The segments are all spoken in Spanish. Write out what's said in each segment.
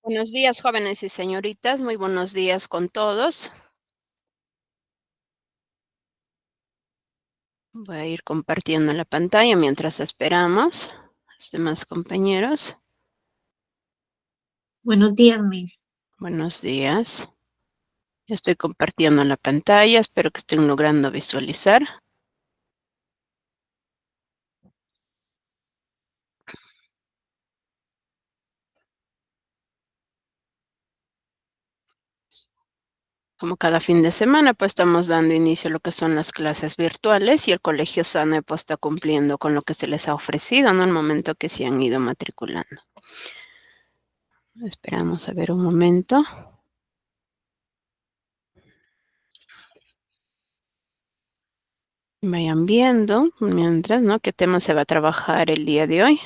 Buenos días, jóvenes y señoritas. Muy buenos días con todos. Voy a ir compartiendo la pantalla mientras esperamos a los demás compañeros. Buenos días, Miss. Buenos días. Ya estoy compartiendo la pantalla. Espero que estén logrando visualizar. Como cada fin de semana, pues estamos dando inicio a lo que son las clases virtuales y el Colegio SANE pues está cumpliendo con lo que se les ha ofrecido, ¿no? Al momento que se han ido matriculando. Esperamos a ver un momento. Vayan viendo mientras, ¿no? ¿Qué tema se va a trabajar el día de hoy?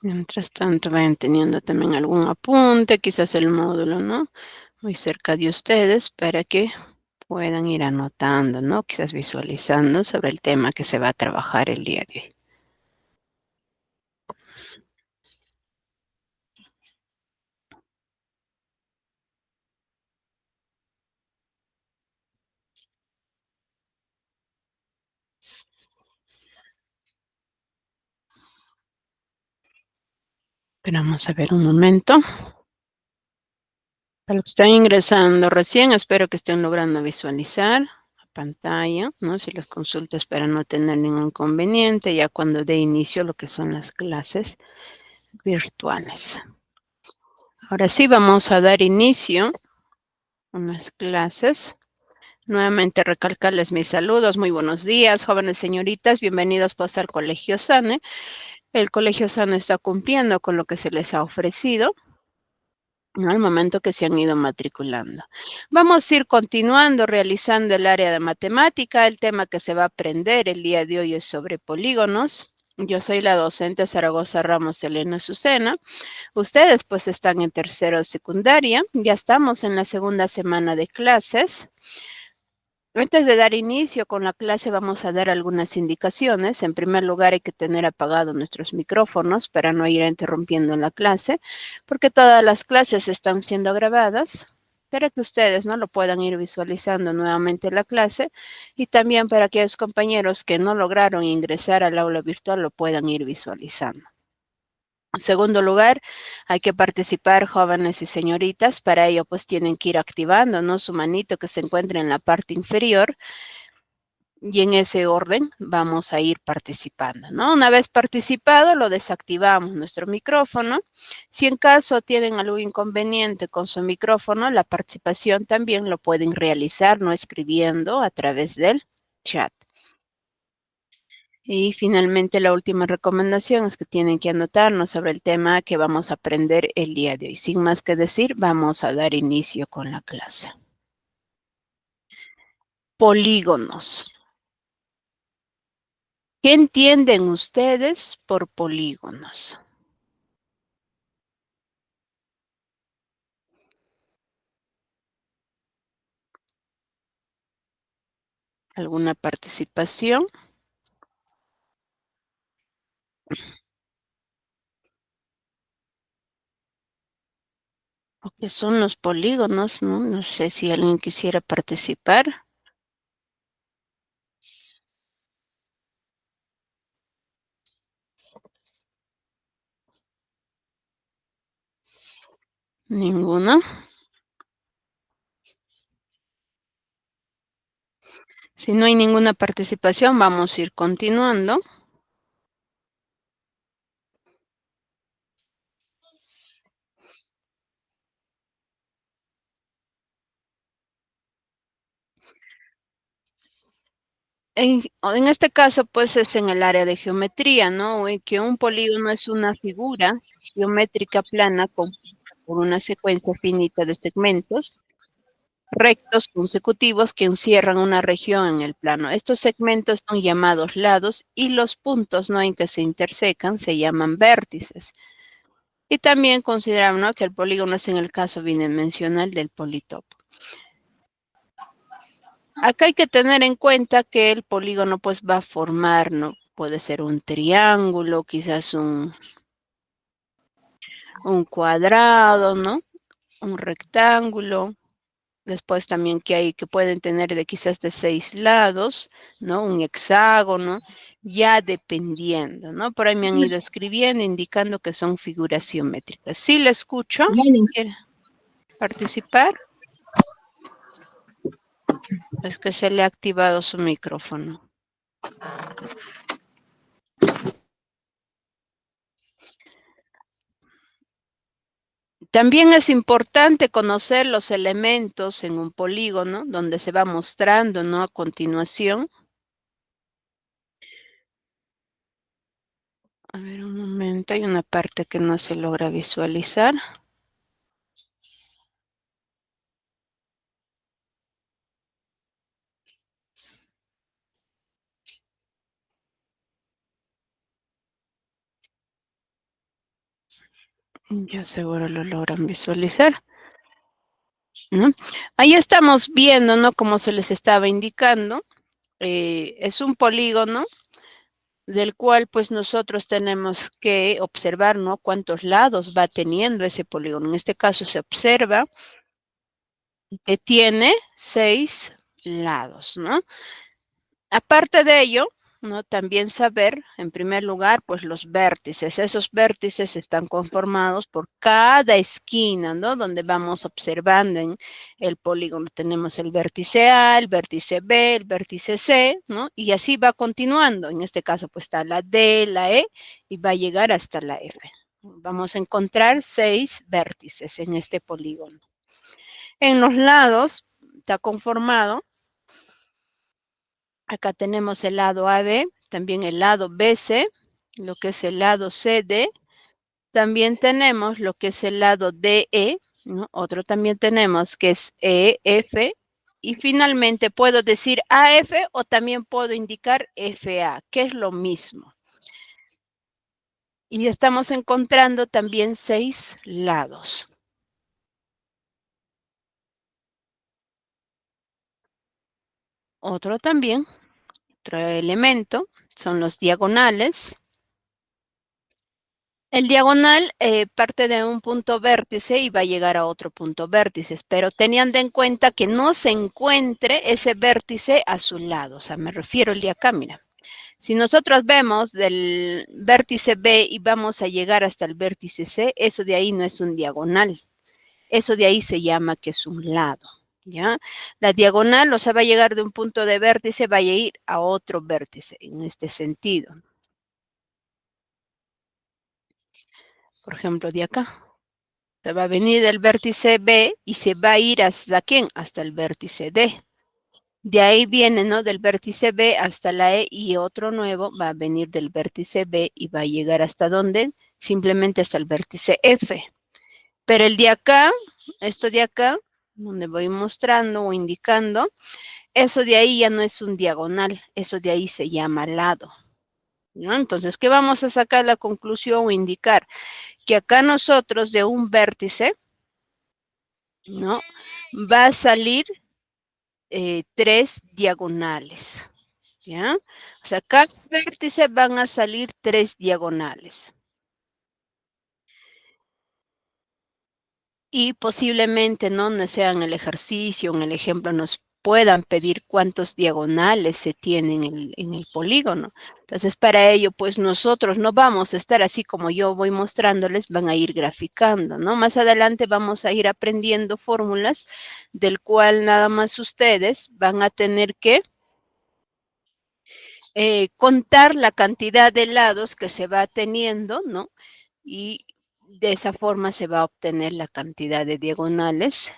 Mientras tanto, vayan teniendo también algún apunte, quizás el módulo, ¿no? Muy cerca de ustedes para que puedan ir anotando, ¿no? Quizás visualizando sobre el tema que se va a trabajar el día de hoy. Esperamos a ver un momento. Para los que están ingresando recién, espero que estén logrando visualizar la pantalla, ¿no? Si los consultas para no tener ningún inconveniente, ya cuando dé inicio lo que son las clases virtuales. Ahora sí vamos a dar inicio a las clases. Nuevamente recalcarles mis saludos. Muy buenos días, jóvenes señoritas. Bienvenidos pues al Colegio SANE. El Colegio SANE está cumpliendo con lo que se les ha ofrecido, ¿no? Al momento que se han ido matriculando. Vamos a ir continuando realizando el área de matemática. El tema que se va a aprender el día de hoy es sobre polígonos. Yo soy la docente Zaragoza Ramos Elena Azucena. Ustedes pues están en tercero de secundaria. Ya estamos en la segunda semana de clases. Antes de dar inicio con la clase vamos a dar algunas indicaciones. En primer lugar hay que tener apagados nuestros micrófonos para no ir interrumpiendo la clase, porque todas las clases están siendo grabadas para que ustedes no lo puedan ir visualizando nuevamente la clase y también para que aquellos compañeros que no lograron ingresar al aula virtual lo puedan ir visualizando. En segundo lugar, hay que participar jóvenes y señoritas. Para ello, pues tienen que ir activando, ¿no? Su manito que se encuentra en la parte inferior y en ese orden vamos a ir participando, ¿no? Una vez participado, lo desactivamos nuestro micrófono. Si en caso tienen algún inconveniente con su micrófono, la participación también lo pueden realizar, ¿no? Escribiendo a través del chat. Y finalmente, la última recomendación es que tienen que anotarnos sobre el tema que vamos a aprender el día de hoy. Sin más que decir, vamos a dar inicio con la clase. Polígonos. ¿Qué entienden ustedes por polígonos? ¿Alguna participación? ¿O qué son los polígonos? No, no sé si alguien quisiera participar. ¿Ninguno? Si no hay ninguna participación, vamos a ir continuando. En este caso, pues es en el área de geometría, ¿no? En que un polígono es una figura geométrica plana compuesta por una secuencia finita de segmentos rectos consecutivos que encierran una región en el plano. Estos segmentos son llamados lados y los puntos, ¿no? En que se intersecan se llaman vértices. Y también consideramos, ¿no? Que el polígono es en el caso bidimensional del politopo. Acá hay que tener en cuenta que el polígono pues va a formar, ¿no? Puede ser un triángulo, quizás un cuadrado, ¿no? Un rectángulo. Después también que hay que pueden tener de quizás de 6 lados, ¿no? Un hexágono, ya dependiendo, ¿no? Por ahí me han ido escribiendo, indicando que son figuras geométricas. Sí, le escucho. ¿Quiere participar? Es que se le ha activado su micrófono. También es importante conocer los elementos en un polígono, donde se va mostrando, ¿no? A continuación. A ver, un momento, hay una parte que no se logra visualizar. Ya seguro lo logran visualizar, ¿no? Ahí estamos viendo, ¿no? Como se les estaba indicando, es un polígono del cual pues nosotros tenemos que observar, ¿no? Cuántos lados va teniendo ese polígono. En este caso se observa que tiene 6 lados, ¿no? Aparte de ello, ¿no? También saber, en primer lugar, pues los vértices. Esos vértices están conformados por cada esquina, ¿no? Donde vamos observando en el polígono. Tenemos el vértice A, el vértice B, el vértice C, ¿no? Y así va continuando. En este caso, pues está la D, la E y va a llegar hasta la F. Vamos a encontrar 6 vértices en este polígono. En los lados está conformado. Acá tenemos el lado AB, también el lado BC, lo que es el lado CD. También tenemos lo que es el lado DE, ¿no? Otro también tenemos que es EF. Y finalmente puedo decir AF o también puedo indicar FA, que es lo mismo. Y estamos encontrando también 6 lados. Otro también, otro elemento, son los diagonales. El diagonal parte de un punto vértice y va a llegar a otro punto vértice, pero teniendo en cuenta que no se encuentre ese vértice a su lado, o sea, me refiero al de acá, mira. Si nosotros vemos del vértice B y vamos a llegar hasta el vértice C, eso de ahí no es un diagonal, eso de ahí se llama que es un lado, ¿ya? La diagonal, o sea, va a llegar de un punto de vértice, va a ir a otro vértice, en este sentido. Por ejemplo, de acá. Se va a venir del vértice B y se va a ir hasta ¿quién? Hasta el vértice D. De ahí viene, ¿no? Del vértice B hasta la E y otro nuevo va a venir del vértice B y va a llegar hasta ¿dónde? Simplemente hasta el vértice F. Pero el de acá, esto de acá, donde voy mostrando o indicando, eso de ahí ya no es un diagonal, eso de ahí se llama lado, ¿no? Entonces, ¿qué vamos a sacar la conclusión o indicar? Que acá nosotros de un vértice, ¿no? Va a salir 3 diagonales, ¿ya? O sea, cada vértice van a salir 3 diagonales. Y posiblemente, ¿no? No sea en el ejercicio, en el ejemplo, nos puedan pedir cuántos diagonales se tienen en el polígono. Entonces, para ello, pues nosotros no vamos a estar así como yo voy mostrándoles, van a ir graficando, ¿no? Más adelante vamos a ir aprendiendo fórmulas del cual nada más ustedes van a tener que contar la cantidad de lados que se va teniendo, ¿no? Y de esa forma se va a obtener la cantidad de diagonales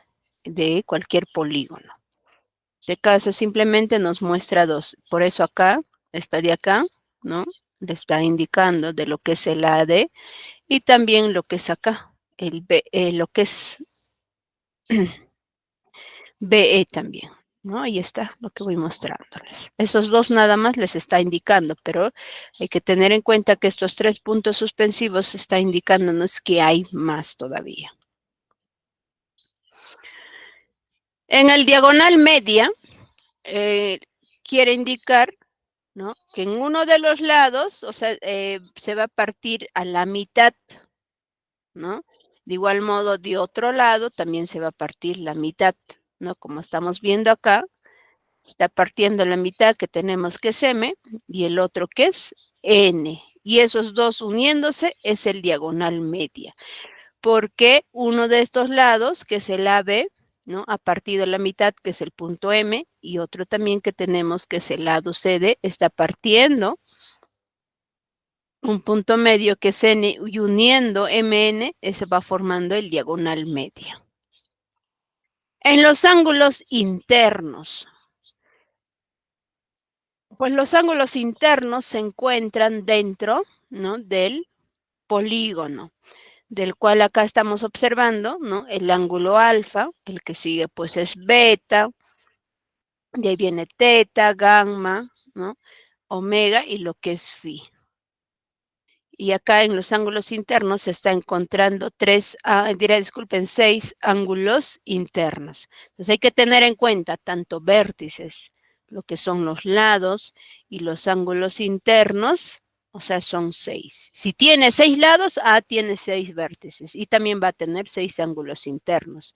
de cualquier polígono. Este caso simplemente nos muestra 2. Por eso acá, esta de acá, ¿no? Le está indicando de lo que es el AD y también lo que es acá, el B, lo que es BE también, ¿no? Ahí está lo que voy mostrándoles. Esos 2 nada más les está indicando, pero hay que tener en cuenta que estos 3 puntos suspensivos está indicándonos que hay más todavía. En el diagonal media, quiere indicar, ¿no?, que en uno de los lados, o sea, se va a partir a la mitad, ¿no? De igual modo, de otro lado también se va a partir la mitad, ¿no? Como estamos viendo acá, está partiendo la mitad que tenemos que es M y el otro que es N. Y esos dos uniéndose es el diagonal media. Porque uno de estos lados, que es el AB, ¿no?, ha partido la mitad, que es el punto M, y otro también que tenemos, que es el lado CD, está partiendo un punto medio, que es N, y uniendo MN, se va formando el diagonal media. En los ángulos internos, pues los ángulos internos se encuentran dentro, ¿no?, del polígono, del cual acá estamos observando, ¿no?, el ángulo alfa, el que sigue pues es beta, de ahí viene teta, gamma, ¿no?, omega y lo que es phi. Y acá en los ángulos internos se está encontrando disculpen, 6 ángulos internos. Entonces hay que tener en cuenta tanto vértices, lo que son los lados, y los ángulos internos, o sea, son 6. Si tiene 6 lados, tiene 6 vértices y también va a tener 6 ángulos internos.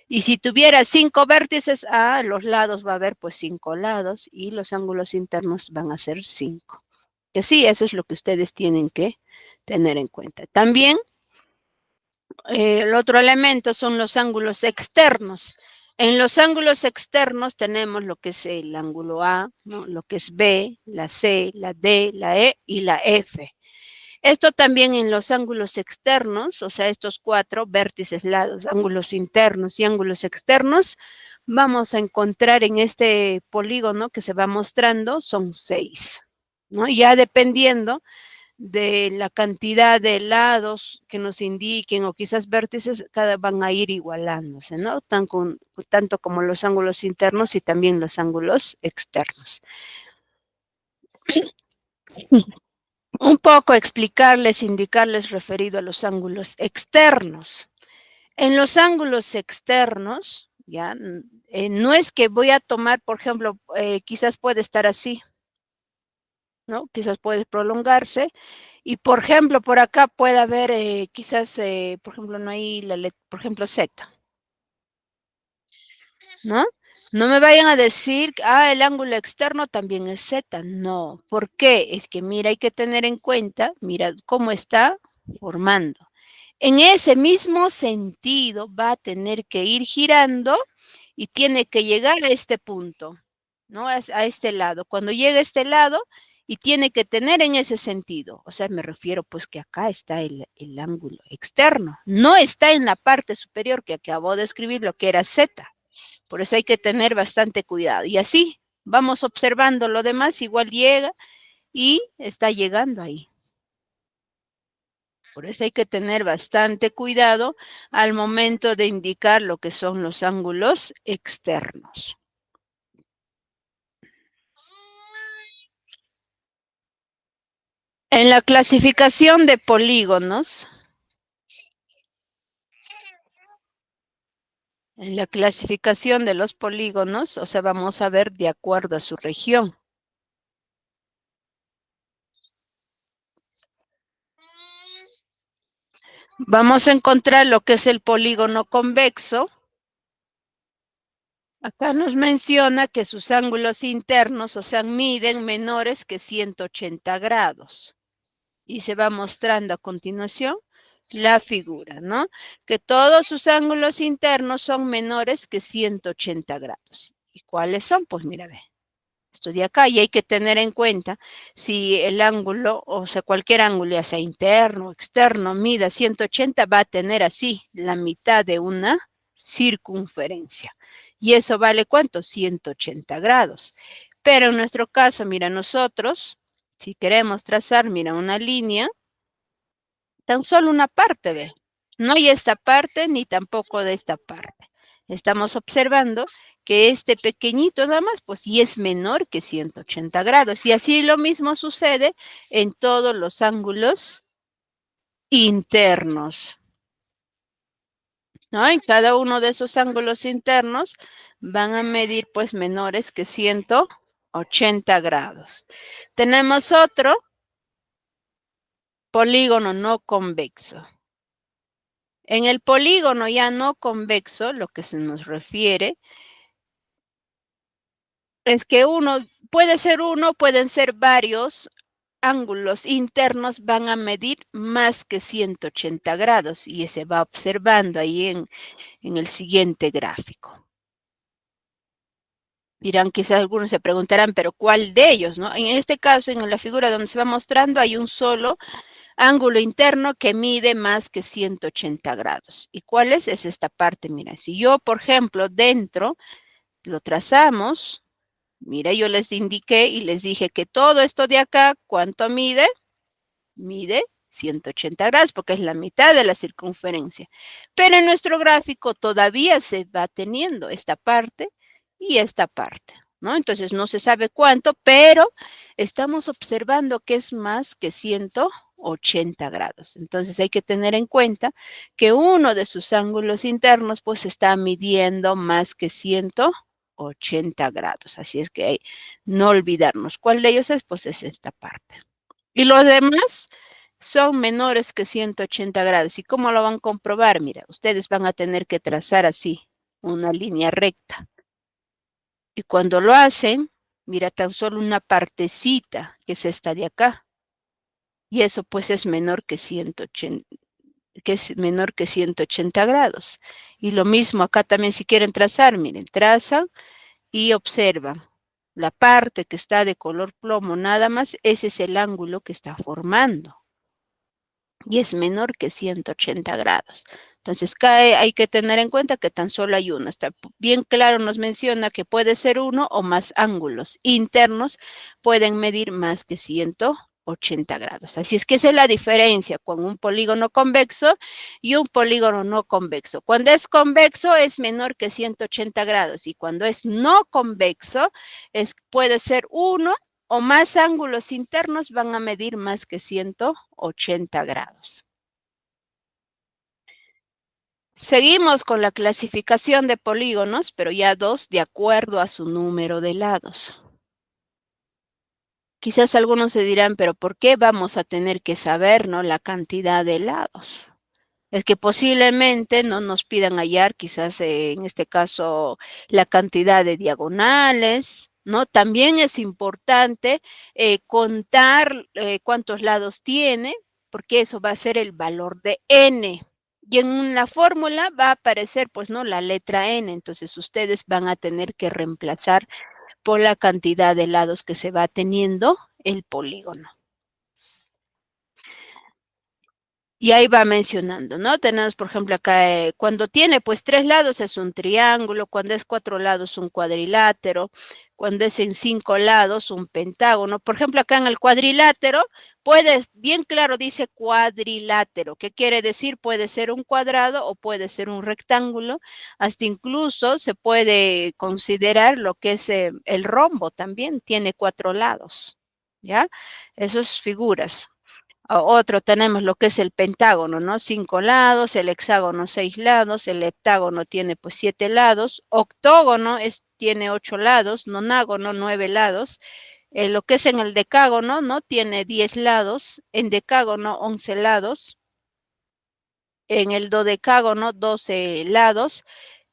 Y si tuviera 5 vértices, los lados va a haber pues 5 lados y los ángulos internos van a ser 5. Que sí, eso es lo que ustedes tienen que tener en cuenta. También el otro elemento son los ángulos externos. En los ángulos externos tenemos lo que es el ángulo A, ¿no?, lo que es B, la C, la D, la E y la F. Esto también en los ángulos externos, o sea, estos 4 vértices, lados, ángulos internos y ángulos externos, vamos a encontrar en este polígono que se va mostrando, son 6, ¿no? Ya dependiendo de la cantidad de lados que nos indiquen o quizás vértices, van a ir igualándose, ¿no? Tanto como los ángulos internos y también los ángulos externos. Un poco explicarles, indicarles referido a los ángulos externos. En los ángulos externos, ya, no es que voy a tomar, por ejemplo, quizás puede estar así, ¿no? Quizás puede prolongarse. Y, por ejemplo, por acá puede haber, quizás, por ejemplo, no hay la letra, por ejemplo, Z, ¿no? No me vayan a decir, el ángulo externo también es Z. No. ¿Por qué? Es que, mira, hay que tener en cuenta, mira cómo está formando. En ese mismo sentido va a tener que ir girando y tiene que llegar a este punto, ¿no? A este lado. Cuando llegue a este lado y tiene que tener en ese sentido. O sea, me refiero pues que acá está el ángulo externo. No está en la parte superior que acabo de escribir lo que era Z. Por eso hay que tener bastante cuidado. Y así vamos observando lo demás, igual llega y está llegando ahí. Por eso hay que tener bastante cuidado al momento de indicar lo que son los ángulos externos. En la clasificación de polígonos, en la clasificación de los polígonos, o sea, vamos a ver de acuerdo a su región. Vamos a encontrar lo que es el polígono convexo. Acá nos menciona que sus ángulos internos, o sea, miden menores que 180 grados. Y se va mostrando a continuación la figura, ¿no? Que todos sus ángulos internos son menores que 180 grados. ¿Y cuáles son? Pues mira, ve. Esto de acá, y hay que tener en cuenta si el ángulo, o sea, cualquier ángulo, ya sea interno o externo, mida 180, va a tener así la mitad de una circunferencia. ¿Y eso vale cuánto? 180 grados. Pero en nuestro caso, mira, nosotros, si queremos trazar, mira, una línea, tan solo una parte, ve. No hay esta parte ni tampoco de esta parte. Estamos observando que este pequeñito nada más, pues, y es menor que 180 grados. Y así lo mismo sucede en todos los ángulos internos, ¿no? En cada uno de esos ángulos internos van a medir pues menores que 180 grados. Tenemos otro polígono no convexo. En el polígono ya no convexo, lo que se nos refiere es que uno, pueden ser varios ángulos internos, van a medir más que 180 grados y se va observando ahí en el siguiente gráfico. Dirán, quizás algunos se preguntarán, pero ¿cuál de ellos, no? En este caso, en la figura donde se va mostrando, hay un solo ángulo interno que mide más que 180 grados. ¿Y cuál es? Es esta parte, mira, si yo, por ejemplo, dentro lo trazamos, mira, yo les indiqué y les dije que todo esto de acá, ¿cuánto mide? Mide 180 grados porque es la mitad de la circunferencia. Pero en nuestro gráfico todavía se va teniendo esta parte y esta parte, ¿no? Entonces no se sabe cuánto, pero estamos observando que es más que 180 grados. Entonces hay que tener en cuenta que uno de sus ángulos internos pues está midiendo más que 180 grados. Así es que hay no olvidarnos cuál de ellos es, pues es esta parte. Y los demás son menores que 180 grados. ¿Y cómo lo van a comprobar? Mira, ustedes van a tener que trazar así una línea recta. Y cuando lo hacen, mira, tan solo una partecita, que es esta de acá. Y eso pues es menor que 180, que es menor que 180 grados. Y lo mismo acá también si quieren trazar, miren, trazan y observan. La parte que está de color plomo nada más, ese es el ángulo que está formando. Y es menor que 180 grados. Entonces, hay que tener en cuenta que tan solo hay uno. Está bien claro, nos menciona que puede ser uno o más ángulos internos, pueden medir más que 180 grados. Así es que esa es la diferencia con un polígono convexo y un polígono no convexo. Cuando es convexo es menor que 180 grados y cuando es no convexo puede ser uno o más ángulos internos van a medir más que 180 grados. Seguimos con la clasificación de polígonos, pero ya dos de acuerdo a su número de lados. Quizás algunos se dirán, pero ¿por qué vamos a tener que saber, ¿no?, la cantidad de lados? Es que posiblemente no nos pidan hallar, quizás en este caso, la cantidad de diagonales, ¿no? También es importante contar cuántos lados tiene, porque eso va a ser el valor de n. Y en la fórmula va a aparecer, pues, ¿no?, la letra n. Entonces, ustedes van a tener que reemplazar por la cantidad de lados que se va teniendo el polígono. Y ahí va mencionando, ¿no? Tenemos, por ejemplo, acá, cuando tiene pues 3 lados es un triángulo, cuando es 4 lados un cuadrilátero, cuando es en 5 lados un pentágono. Por ejemplo, acá en el cuadrilátero, bien claro dice cuadrilátero. ¿Qué quiere decir? Puede ser un cuadrado o puede ser un rectángulo. Hasta incluso se puede considerar lo que es el rombo también, tiene 4 lados, ¿ya? Esas figuras. Otro tenemos lo que es el pentágono, ¿no? 5 lados, el hexágono 6 lados, el heptágono tiene pues 7 lados, octógono tiene 8 lados, nonágono 9 lados, lo que es en el decágono, ¿no? Tiene 10 lados, en decágono 11 lados, en el dodecágono 12 lados,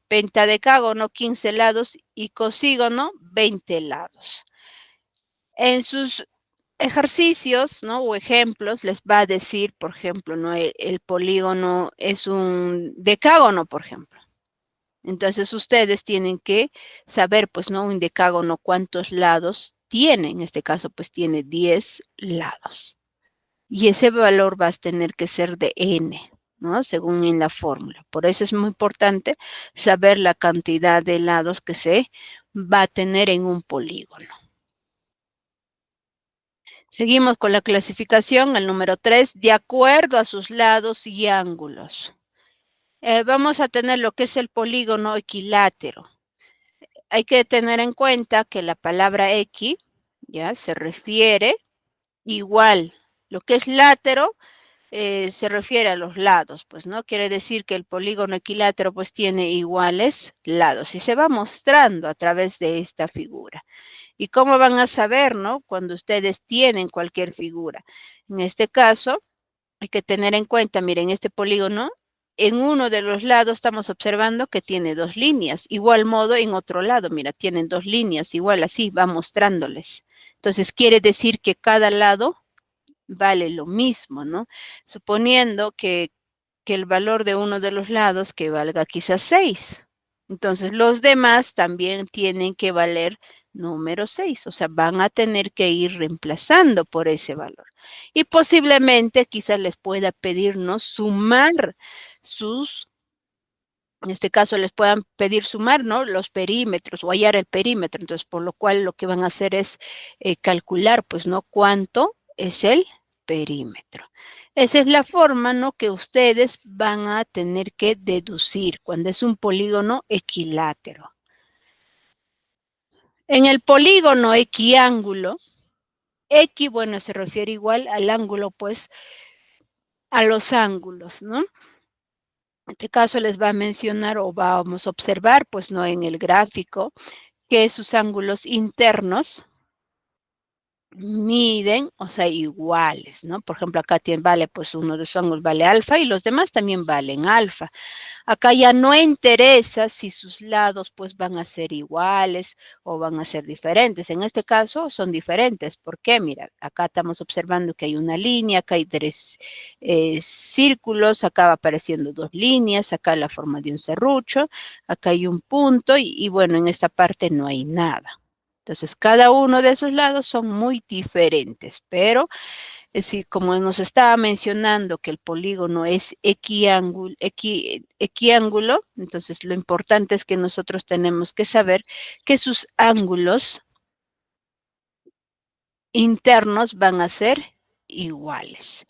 pentadecágono 15 lados y cosígono 20 lados. En sus ejercicios, ¿no?, o ejemplos, les va a decir, por ejemplo, ¿no?, el polígono es un decágono, por ejemplo. Entonces, ustedes tienen que saber, pues, ¿no?, un decágono cuántos lados tiene. En este caso, pues, tiene 10 lados. Y ese valor va a tener que ser de n, ¿no?, según en la fórmula. Por eso es muy importante saber la cantidad de lados que se va a tener en un polígono. Seguimos con la clasificación, el número 3, de acuerdo a sus lados y ángulos. Vamos a tener lo que es el polígono equilátero. Hay que tener en cuenta que la palabra equi, ya, se refiere igual. Lo que es látero se refiere a los lados, pues, ¿no? Quiere decir que el polígono equilátero, pues, tiene iguales lados y se va mostrando a través de esta figura. ¿Y cómo van a saber, no? Cuando ustedes tienen cualquier figura. En este caso, hay que tener en cuenta, miren, este polígono, en uno de los lados estamos observando que tiene dos líneas. Igual modo, en otro lado, mira, tienen dos líneas, igual así, va mostrándoles. Entonces, quiere decir que cada lado vale lo mismo, ¿no? Suponiendo que el valor de uno de los lados que valga quizás 6. Entonces, los demás también tienen que valer número 6, o sea, van a tener que ir reemplazando por ese valor. Y posiblemente quizás les pueda pedirnos sumar sus, en este caso les puedan pedir sumar, ¿no? Los perímetros o hallar el perímetro. Entonces, por lo cual lo que van a hacer es calcular, pues, ¿no? Cuánto es el perímetro. Esa es la forma, ¿no? Que ustedes van a tener que deducir cuando es un polígono equilátero. En el polígono equiángulo, equi, bueno, se refiere igual al ángulo, pues, a los ángulos, ¿no? En este caso les va a mencionar o vamos a observar, pues, no en el gráfico, que sus ángulos internos miden, o sea, iguales, ¿no? Por ejemplo, acá tiene, vale, pues uno de sus ángulos vale alfa y los demás también valen alfa. Acá ya no interesa si sus lados pues van a ser iguales o van a ser diferentes. En este caso son diferentes. ¿Por qué? Mira, acá estamos observando que hay una línea, acá hay tres círculos, acá va apareciendo dos líneas, acá la forma de un serrucho, acá hay un punto y bueno, en esta parte no hay nada. Entonces, cada uno de esos lados son muy diferentes, pero como nos estaba mencionando que el polígono es equiángulo, entonces lo importante es que nosotros tenemos que saber que sus ángulos internos van a ser iguales.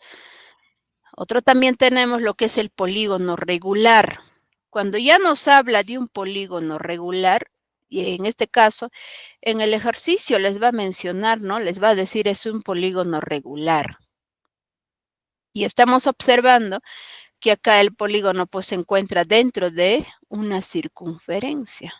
Otro también tenemos lo que es el polígono regular. Cuando ya nos habla de un polígono regular, y en este caso, en el ejercicio les va a mencionar, ¿no? Les va a decir es un polígono regular. Y estamos observando que acá el polígono pues se encuentra dentro de una circunferencia,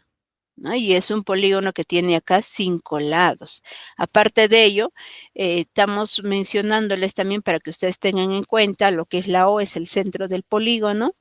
¿no? Y es un polígono que tiene acá 5 lados. Aparte de ello, estamos mencionándoles también para que ustedes tengan en cuenta lo que es la O, es el centro del polígono,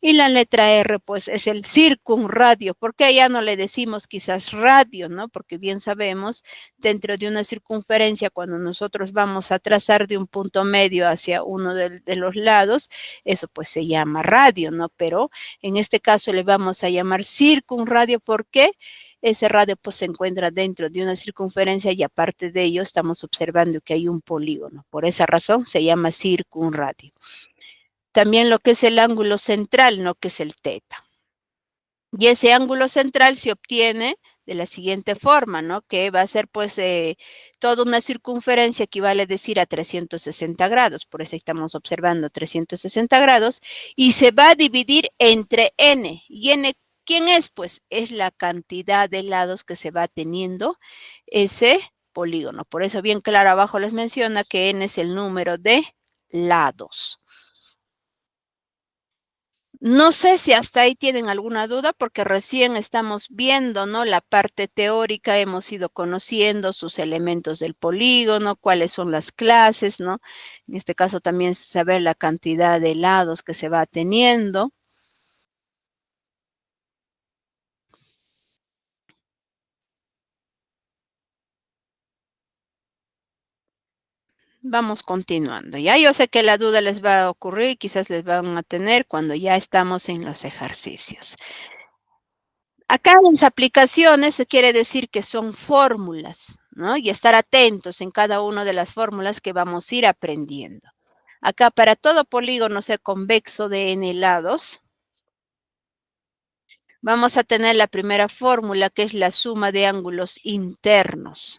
y la letra R, pues es el circunradio. ¿Por qué ya no le decimos quizás radio, no? Porque bien sabemos, dentro de una circunferencia, cuando nosotros vamos a trazar de un punto medio hacia uno de los lados, eso pues se llama radio, ¿no? Pero en este caso le vamos a llamar circunradio. ¿Por qué? Ese radio pues se encuentra dentro de una circunferencia y aparte de ello estamos observando que hay un polígono. Por esa razón se llama circunradio. También lo que es el ángulo central, ¿no? Que es el teta. Y ese ángulo central se obtiene de la siguiente forma, ¿no? Que va a ser pues toda una circunferencia equivale a decir a 360 grados, por eso estamos observando 360 grados, y se va a dividir entre n. ¿Y n quién es? Pues es la cantidad de lados que se va teniendo ese polígono. Por eso bien claro abajo les menciona que n es el número de lados. No sé si hasta ahí tienen alguna duda porque recién estamos viendo, ¿no? La parte teórica, hemos ido conociendo sus elementos del polígono, cuáles son las clases, ¿no? En este caso también saber la cantidad de lados que se va teniendo. Vamos continuando. Ya yo sé que la duda les va a ocurrir, quizás les van a tener cuando ya estamos en los ejercicios. Acá en las aplicaciones se quiere decir que son fórmulas, ¿no? Y estar atentos en cada una de las fórmulas que vamos a ir aprendiendo. Acá para todo polígono sea convexo de n lados, vamos a tener la primera fórmula que es la suma de ángulos internos,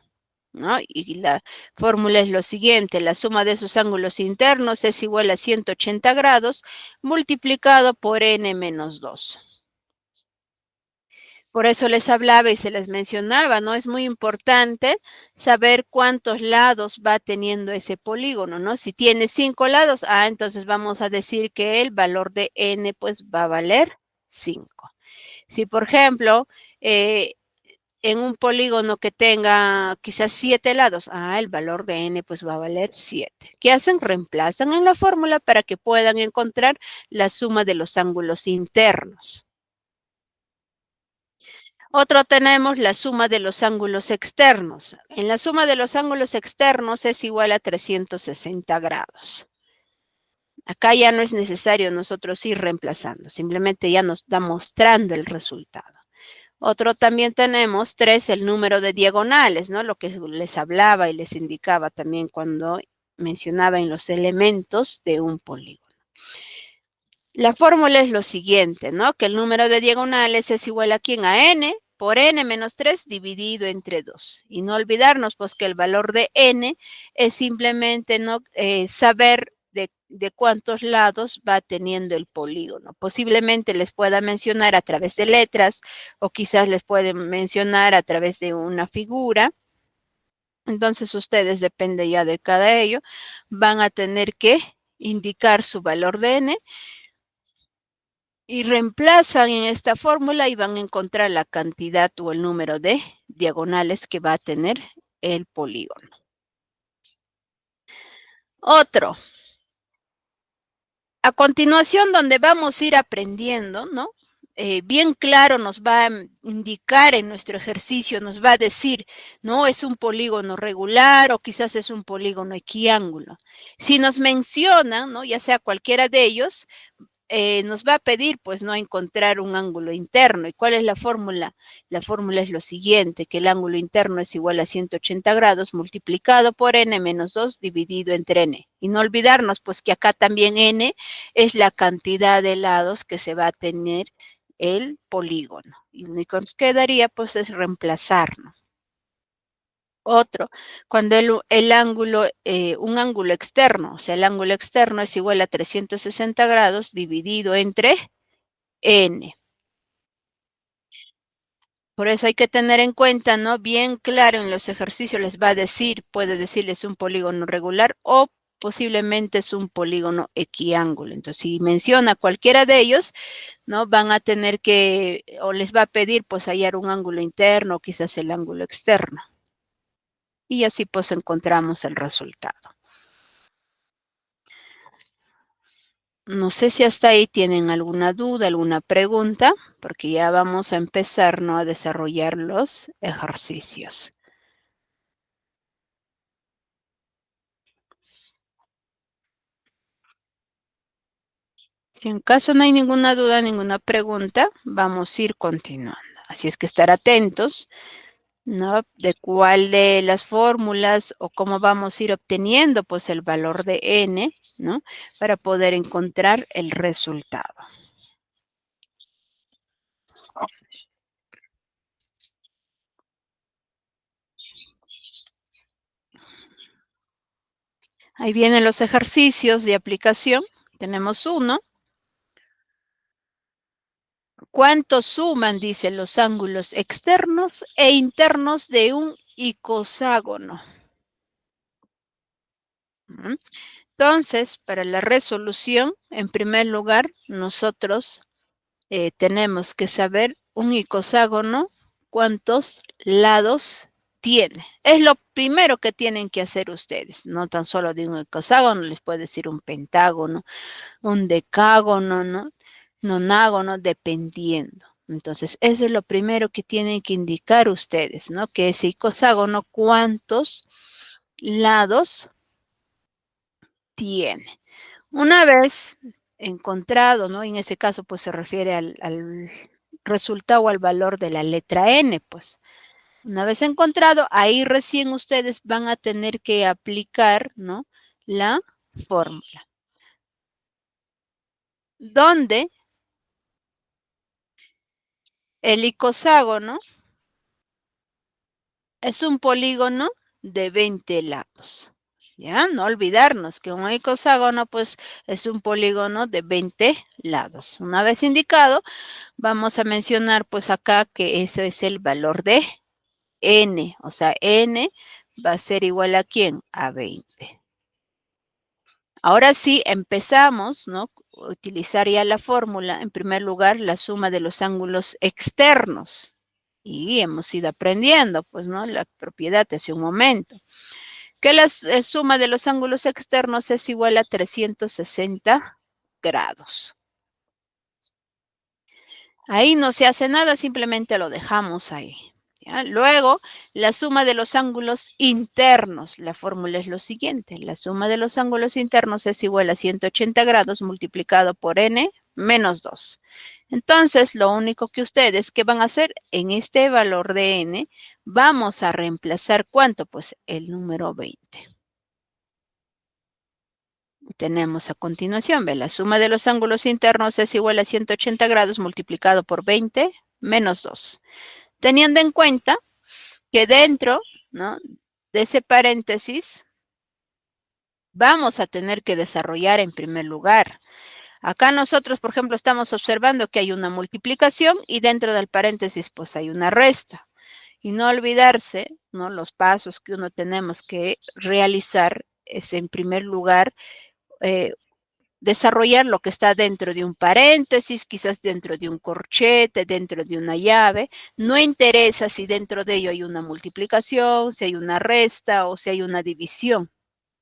¿no? Y la fórmula es lo siguiente, la suma de sus ángulos internos es igual a 180 grados multiplicado por n menos 2. Por eso les hablaba y se les mencionaba, ¿no? Es muy importante saber cuántos lados va teniendo ese polígono, ¿no? Si tiene 5 lados, entonces vamos a decir que el valor de n pues va a valer 5. Si por ejemplo, en un polígono que tenga quizás 7 lados, el valor de n pues va a valer 7. ¿Qué hacen? Reemplazan en la fórmula para que puedan encontrar la suma de los ángulos internos. Otro tenemos la suma de los ángulos externos. En la suma de los ángulos externos es igual a 360 grados. Acá ya no es necesario nosotros ir reemplazando, simplemente ya nos está mostrando el resultado. Otro también tenemos 3, el número de diagonales, ¿no? Lo que les hablaba y les indicaba también cuando mencionaba en los elementos de un polígono. La fórmula es lo siguiente, ¿no? Que el número de diagonales es igual a ¿quién? A n por n menos 3 dividido entre 2. Y no olvidarnos, pues, que el valor de n es simplemente ¿no? Saber de cuántos lados va teniendo el polígono. Posiblemente les pueda mencionar a través de letras o quizás les pueden mencionar a través de una figura. Entonces ustedes, depende ya de cada ello, van a tener que indicar su valor de n y reemplazan en esta fórmula y van a encontrar la cantidad o el número de diagonales que va a tener el polígono. Otro. A continuación, donde vamos a ir aprendiendo, ¿no? Bien claro nos va a indicar en nuestro ejercicio, nos va a decir, ¿no? Es un polígono regular o quizás es un polígono equiángulo. Si nos mencionan, ¿no? Ya sea cualquiera de ellos, nos va a pedir, pues, no encontrar un ángulo interno. ¿Y cuál es la fórmula? La fórmula es lo siguiente, que el ángulo interno es igual a 180 grados multiplicado por n menos 2 dividido entre n. Y no olvidarnos, pues, que acá también n es la cantidad de lados que se va a tener el polígono. Y lo único que nos quedaría, pues, es reemplazarlo. Otro, cuando el ángulo, un ángulo externo, o sea, el ángulo externo es igual a 360 grados dividido entre n. Por eso hay que tener en cuenta, ¿no? Bien claro en los ejercicios les va a decir, puede decirles un polígono regular o posiblemente es un polígono equiángulo. Entonces, si menciona cualquiera de ellos, ¿no? Van a tener que, o les va a pedir, pues, hallar un ángulo interno, o quizás el ángulo externo. Y así, pues, encontramos el resultado. No sé si hasta ahí tienen alguna duda, alguna pregunta, porque ya vamos a empezar, ¿no? A desarrollar los ejercicios. Si en caso no hay ninguna duda, ninguna pregunta, vamos a ir continuando. Así es que estar atentos, ¿no? De cuál de las fórmulas o cómo vamos a ir obteniendo, pues, el valor de n, ¿no? Para poder encontrar el resultado. Ahí vienen los ejercicios de aplicación. Tenemos uno. ¿Cuánto suman, dice, los ángulos externos e internos de un icoságono? Entonces, para la resolución, en primer lugar, nosotros tenemos que saber un icoságono, cuántos lados tiene. Es lo primero que tienen que hacer ustedes. No tan solo de un icoságono, les puedo decir un pentágono, un decágono, ¿no? Nonágono, dependiendo. Entonces, eso es lo primero que tienen que indicar ustedes, ¿no? Que ese icoságono, ¿cuántos lados tiene? Una vez encontrado, ¿no? En ese caso, pues se refiere al resultado o al valor de la letra n, pues. Una vez encontrado, ahí recién ustedes van a tener que aplicar, ¿no? La fórmula. Donde el icoságono es un polígono de 20 lados. Ya, no olvidarnos que un icoságono pues es un polígono de 20 lados. Una vez indicado, vamos a mencionar pues acá que ese es el valor de n, o sea, n va a ser igual a ¿quién? A 20. Ahora sí, empezamos, ¿no? Utilizar ya la fórmula, en primer lugar, la suma de los ángulos externos. Y hemos ido aprendiendo, pues, ¿no? La propiedad hace un momento. Que la suma de los ángulos externos es igual a 360 grados. Ahí no se hace nada, simplemente lo dejamos ahí. ¿Ya? Luego, la suma de los ángulos internos. La fórmula es lo siguiente. La suma de los ángulos internos es igual a 180 grados multiplicado por n menos 2. Entonces, lo único que ustedes que van a hacer en este valor de n, vamos a reemplazar ¿cuánto? Pues el número 20. Tenemos a continuación, ve, la suma de los ángulos internos es igual a 180 grados multiplicado por 20 menos 2. Teniendo en cuenta que dentro, ¿no?, de ese paréntesis vamos a tener que desarrollar en primer lugar. Acá nosotros, por ejemplo, estamos observando que hay una multiplicación y dentro del paréntesis pues hay una resta. Y no olvidarse, ¿no?, los pasos que uno tenemos que realizar es en primer lugar desarrollar lo que está dentro de un paréntesis, quizás dentro de un corchete, dentro de una llave. No interesa si dentro de ello hay una multiplicación, si hay una resta o si hay una división.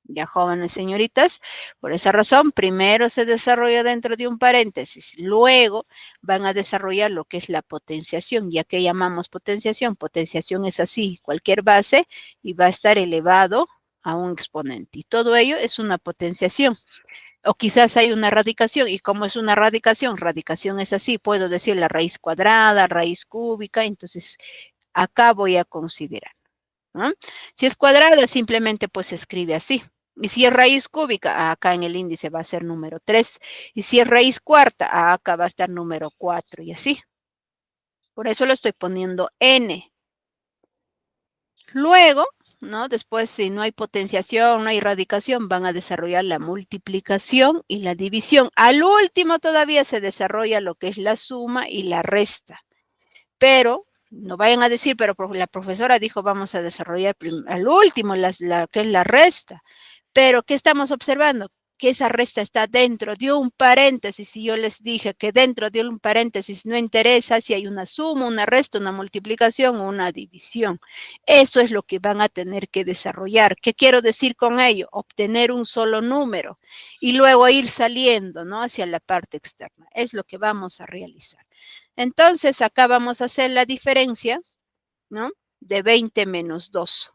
Ya, jóvenes señoritas, por esa razón, primero se desarrolla dentro de un paréntesis, luego van a desarrollar lo que es la potenciación. ¿Ya que llamamos potenciación? Potenciación es así, cualquier base y va a estar elevado a un exponente. Y todo ello es una potenciación. O quizás hay una radicación, y como es una radicación, radicación es así, puedo decir la raíz cuadrada, raíz cúbica, entonces acá voy a considerar, ¿no? Si es cuadrada, simplemente pues se escribe así. Y si es raíz cúbica, acá en el índice va a ser número 3. Y si es raíz cuarta, acá va a estar número 4 y así. Por eso lo estoy poniendo n. Luego, ¿no?, después, si no hay potenciación, no hay radicación, van a desarrollar la multiplicación y la división. Al último todavía se desarrolla lo que es la suma y la resta. Pero no vayan a decir, pero la profesora dijo vamos a desarrollar al último que es la resta. Pero ¿qué estamos observando? Que esa resta está dentro de un paréntesis, y yo les dije que dentro de un paréntesis no interesa si hay una suma, una resta, una multiplicación o una división. Eso es lo que van a tener que desarrollar. ¿Qué quiero decir con ello? Obtener un solo número y luego ir saliendo, ¿no?, hacia la parte externa. Es lo que vamos a realizar. Entonces, acá vamos a hacer la diferencia, ¿no?, de 20 menos 2.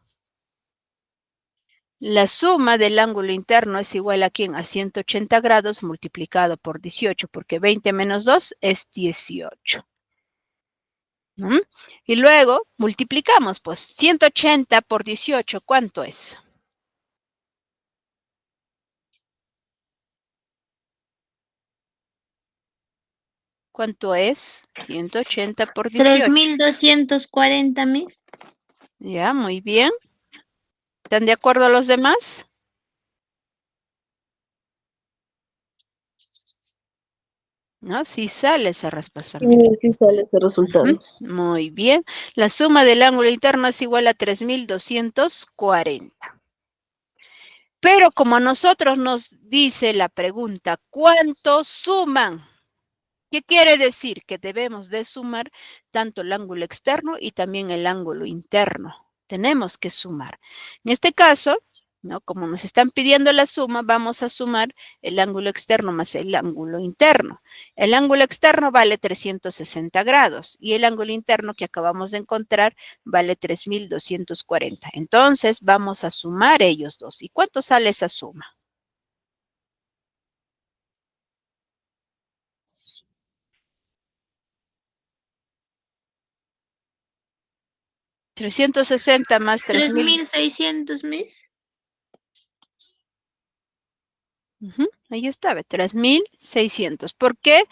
La suma del ángulo interno es igual a ¿quién? A 180 grados multiplicado por 18, porque 20 menos 2 es 18. ¿No? Y luego multiplicamos, pues 180 por 18, ¿cuánto es? ¿Cuánto es? 180 por 18. 3.240, Miss. Ya, muy bien. ¿Están de acuerdo los demás? ¿No? Sí sale esa respuesta, mira. Sí sale ese resultado. Muy bien. La suma del ángulo interno es igual a 3.240. Pero como a nosotros nos dice la pregunta, ¿cuánto suman? ¿Qué quiere decir? Que debemos de sumar tanto el ángulo externo y también el ángulo interno. Tenemos que sumar. En este caso, ¿no?, como nos están pidiendo la suma, vamos a sumar el ángulo externo más el ángulo interno. El ángulo externo vale 360 grados y el ángulo interno que acabamos de encontrar vale 3.240. Entonces, vamos a sumar ellos dos. ¿Y cuánto sale esa suma? 360 más 3.000. 3.600, Miss. Ahí está, 3.600. ¿Por qué?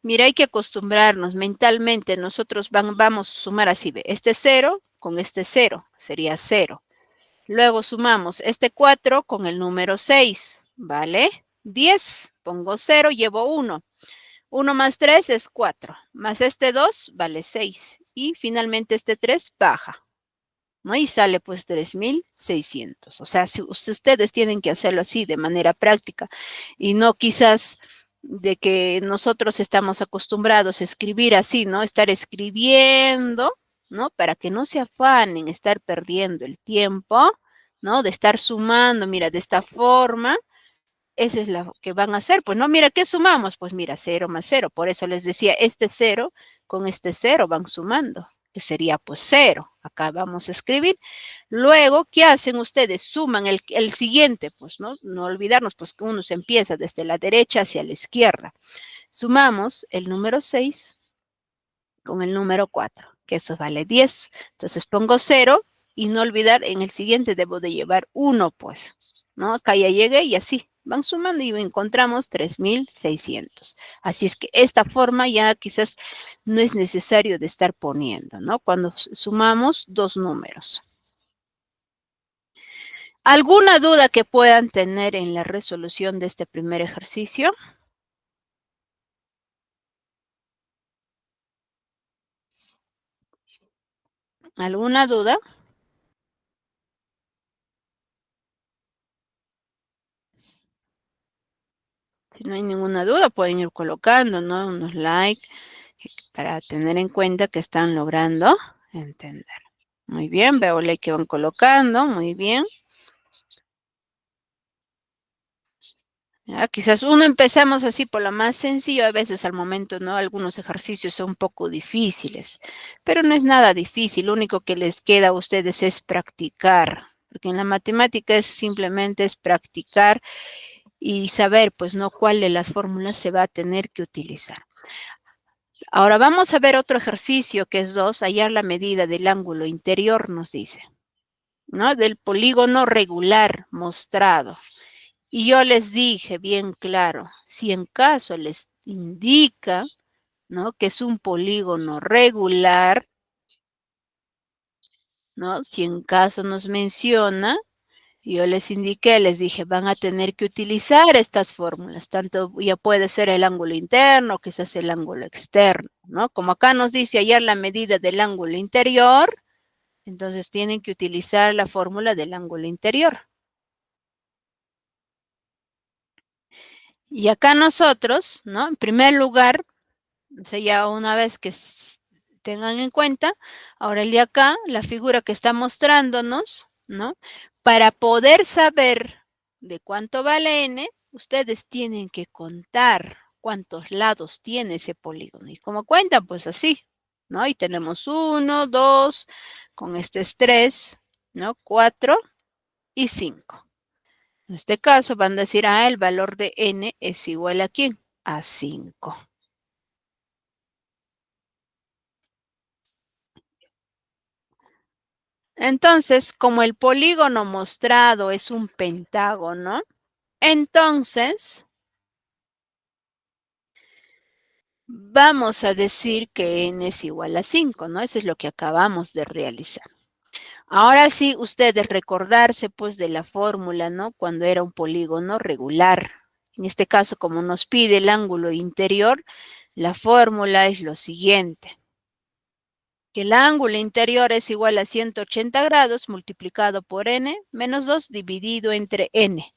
Mira, hay que acostumbrarnos mentalmente. Nosotros vamos a sumar así, ve. Este 0 con este 0 sería 0. Luego sumamos este 4 con el número 6, ¿vale? 10, pongo 0, llevo 1. 1 más 3 es 4, más este 2 vale 6. Y finalmente este 3 baja, ¿no? Y sale pues 3,600. O sea, si ustedes tienen que hacerlo así de manera práctica y no quizás de que nosotros estamos acostumbrados a escribir así, ¿no? Estar escribiendo, ¿no? Para que no se afanen, estar perdiendo el tiempo, ¿no? De estar sumando, mira, de esta forma. Esa es la que van a hacer. Pues no, mira, ¿qué sumamos? Pues mira, 0 más 0. Por eso les decía, este 0 con este 0 van sumando, que sería pues 0. Acá vamos a escribir. Luego, ¿qué hacen ustedes? Suman el siguiente, pues, ¿no? No olvidarnos, pues, que uno se empieza desde la derecha hacia la izquierda. Sumamos el número 6 con el número 4, que eso vale 10. Entonces pongo 0 y no olvidar, en el siguiente debo de llevar 1, pues, ¿no? Acá ya llegué y así van sumando y encontramos 3,600. Así es que esta forma ya quizás no es necesario de estar poniendo, ¿no? Cuando sumamos dos números. ¿Alguna duda que puedan tener en la resolución de este primer ejercicio? ¿Alguna duda? Si no hay ninguna duda, pueden ir colocando, ¿no? Unos like para tener en cuenta que están logrando entender. Muy bien, veo like que van colocando, muy bien. Ya, quizás uno empezamos así por lo más sencillo, a veces al momento, ¿no? Algunos ejercicios son un poco difíciles, pero no es nada difícil, lo único que les queda a ustedes es practicar, porque en la matemática es simplemente es practicar y saber, pues, ¿no? Cuál de las fórmulas se va a tener que utilizar. Ahora vamos a ver otro ejercicio que es 2, hallar la medida del ángulo interior, nos dice, ¿no? Del polígono regular mostrado. Y yo les dije bien claro, si en caso les indica, ¿no? Que es un polígono regular, ¿no? Si en caso nos menciona, yo les indiqué, les dije, van a tener que utilizar estas fórmulas, tanto ya puede ser el ángulo interno, quizás el ángulo externo, ¿no? Como acá nos dice hallar la medida del ángulo interior, entonces tienen que utilizar la fórmula del ángulo interior. Y acá nosotros, ¿no? En primer lugar, o sea, ya una vez que tengan en cuenta, ahora el de acá, la figura que está mostrándonos, ¿no? Para poder saber de cuánto vale n, ustedes tienen que contar cuántos lados tiene ese polígono. Y como cuentan, pues así, ¿no? Ahí tenemos 1, 2, con este es 3, ¿no? 4 y 5. En este caso van a decir, el valor de n es igual a ¿quién? A 5. Entonces, como el polígono mostrado es un pentágono, entonces vamos a decir que n es igual a 5, ¿no? Eso es lo que acabamos de realizar. Ahora sí, ustedes recordarse pues de la fórmula, ¿no? Cuando era un polígono regular. En este caso, como nos pide el ángulo interior, la fórmula es lo siguiente. Que el ángulo interior es igual a 180 grados multiplicado por n menos 2 dividido entre n.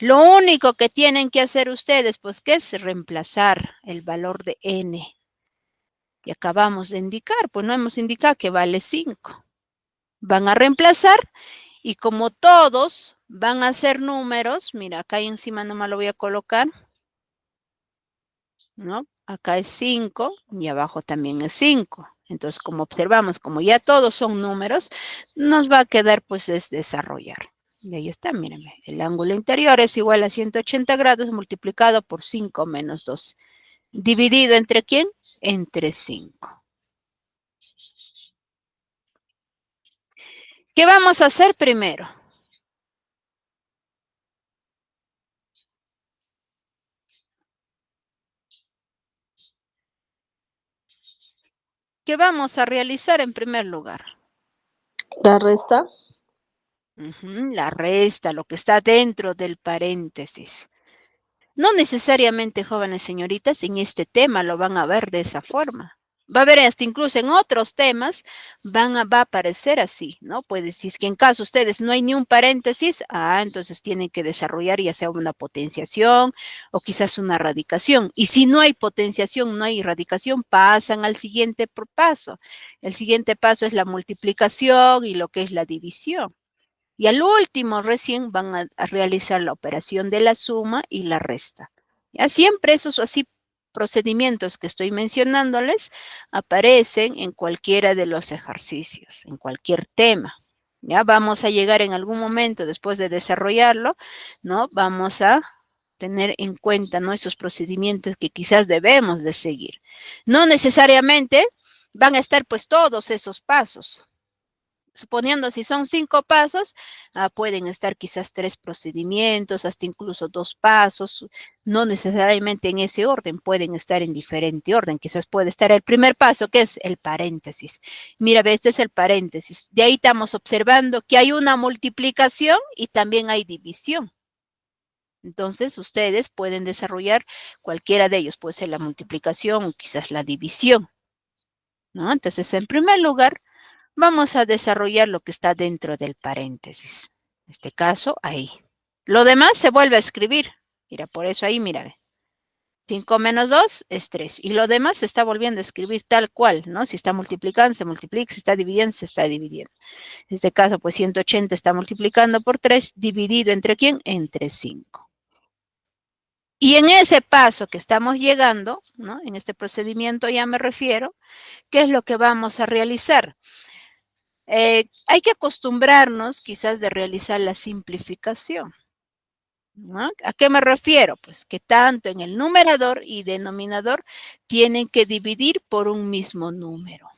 Lo único que tienen que hacer ustedes, pues, ¿qué es? Reemplazar el valor de n que acabamos de indicar. Pues no hemos indicado que vale 5. Van a reemplazar y como todos van a ser números, mira, acá encima nomás lo voy a colocar, ¿no? Acá es 5 y abajo también es 5. Entonces, como observamos, como ya todos son números, nos va a quedar pues es desarrollar. Y ahí está, mírenme, el ángulo interior es igual a 180 grados multiplicado por 5 menos 2. ¿Dividido entre quién? Entre 5. ¿Qué vamos a hacer primero? ¿Qué vamos a realizar en primer lugar? La resta. La resta, lo que está dentro del paréntesis. No necesariamente, jóvenes señoritas, en este tema lo van a ver de esa forma. Va a ver hasta incluso en otros temas va a aparecer así, ¿no? Pues decir que en caso ustedes no hay ni un paréntesis, entonces tienen que desarrollar ya sea una potenciación o quizás una radicación. Y si no hay potenciación, no hay radicación, pasan al siguiente paso. El siguiente paso es la multiplicación y lo que es la división. Y al último recién van a realizar la operación de la suma y la resta. Ya siempre esos así procedimientos que estoy mencionándoles aparecen en cualquiera de los ejercicios, en cualquier tema. Ya vamos a llegar en algún momento después de desarrollarlo, ¿no? Vamos a tener en cuenta, ¿no? Esos procedimientos que quizás debemos de seguir. No necesariamente van a estar pues todos esos pasos, suponiendo si son 5 pasos, pueden estar quizás 3 procedimientos, hasta incluso 2 pasos, no necesariamente en ese orden, pueden estar en diferente orden. Quizás puede estar el primer paso, que es el paréntesis. Mira, ve, este es el paréntesis. De ahí estamos observando que hay una multiplicación y también hay división. Entonces, ustedes pueden desarrollar cualquiera de ellos, puede ser la multiplicación o quizás la división, ¿no? Entonces, en primer lugar, vamos a desarrollar lo que está dentro del paréntesis. En este caso, ahí. Lo demás se vuelve a escribir. Mira, por eso ahí, mira. 5 menos 2 es 3. Y lo demás se está volviendo a escribir tal cual, ¿no? Si está multiplicando, se multiplica. Si está dividiendo, se está dividiendo. En este caso, pues 180 está multiplicando por 3, dividido entre quién? Entre 5. Y en ese paso que estamos llegando, ¿no? En este procedimiento ya me refiero, ¿qué es lo que vamos a realizar? Hay que acostumbrarnos quizás de realizar la simplificación, ¿no? ¿A qué me refiero? Pues que tanto en el numerador y denominador tienen que dividir por un mismo número.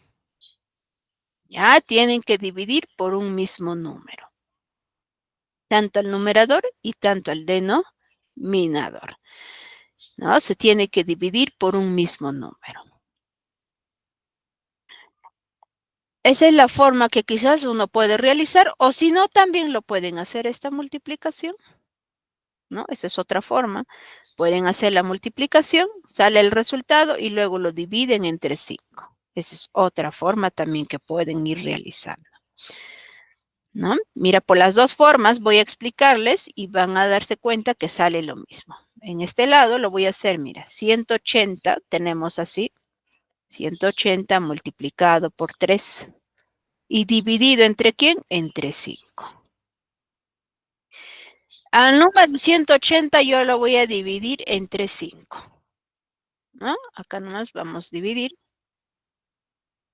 Ya tienen que dividir por un mismo número. Tanto el numerador y tanto el denominador, ¿no? Se tiene que dividir por un mismo número. Esa es la forma que quizás uno puede realizar, o si no, también lo pueden hacer esta multiplicación, ¿no? Esa es otra forma. Pueden hacer la multiplicación, sale el resultado y luego lo dividen entre 5. Esa es otra forma también que pueden ir realizando, ¿no? Mira, por las dos formas voy a explicarles y van a darse cuenta que sale lo mismo. En este lado lo voy a hacer, mira, 180 tenemos así, 180 multiplicado por 3 y dividido entre ¿quién? Entre 5. Al número 180 yo lo voy a dividir entre 5, ¿no? Acá nomás vamos a dividir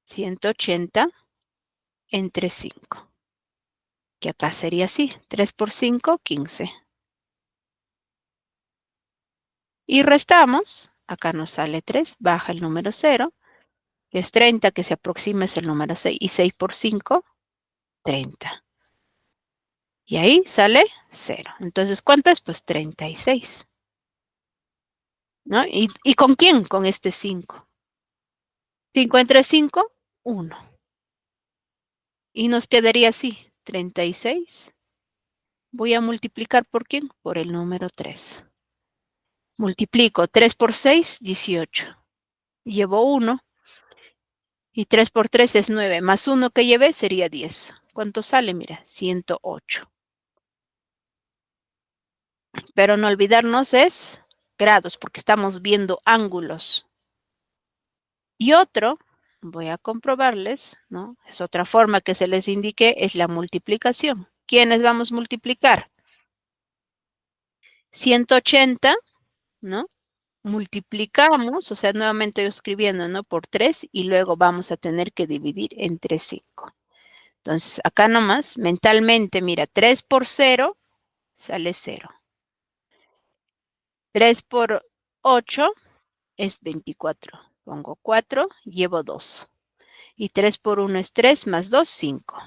180 entre 5, que acá sería así, 3 por 5, 15. Y restamos, acá nos sale 3, baja el número 0, que es 30, que se aproxima es el número 6, y 6 por 5, 30. Y ahí sale 0. Entonces, ¿cuánto es? Pues 36, ¿no? ¿Y con quién? Con este 5. 5 entre 5, 1. Y nos quedaría así, 36. Voy a multiplicar ¿por quién? Por el número 3. Multiplico 3 por 6, 18. Llevo 1 y 3 por 3 es 9. Más 1 que llevé sería 10. ¿Cuánto sale? Mira, 108. Pero no olvidarnos es grados porque estamos viendo ángulos. Y otro, voy a comprobarles, ¿no? Es otra forma que se les indique, es la multiplicación. ¿Quiénes vamos a multiplicar? 180, ¿no? Multiplicamos, o sea, nuevamente yo escribiendo, ¿no? Por 3 y luego vamos a tener que dividir entre 5. Entonces, acá nomás, mentalmente, mira, 3 por 0 sale 0. 3 por 8 es 24. Pongo 4, llevo 2. Y 3 por 1 es 3, más 2, 5.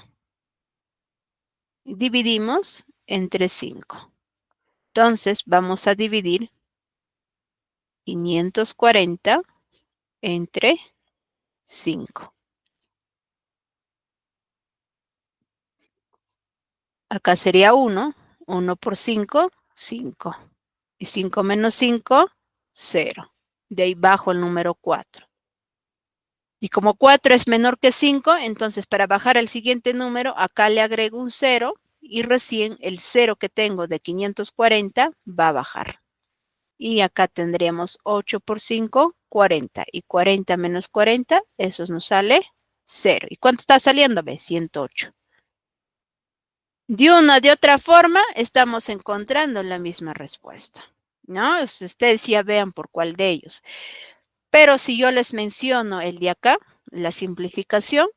Dividimos entre 5. Entonces, vamos a dividir 540 entre 5. Acá sería 1. 1 por 5, 5. Y 5 menos 5, 0. De ahí bajo el número 4. Y como 4 es menor que 5, entonces para bajar al siguiente número, acá le agrego un 0 y recién el 0 que tengo de 540 va a bajar. Y acá tendríamos 8 por 5, 40. Y 40 menos 40, eso nos sale 0. ¿Y cuánto está saliendo? Ve, 108. De una de otra forma, estamos encontrando la misma respuesta, ¿no? Ustedes ya vean por cuál de ellos. Pero si yo les menciono el de acá, la simplificación,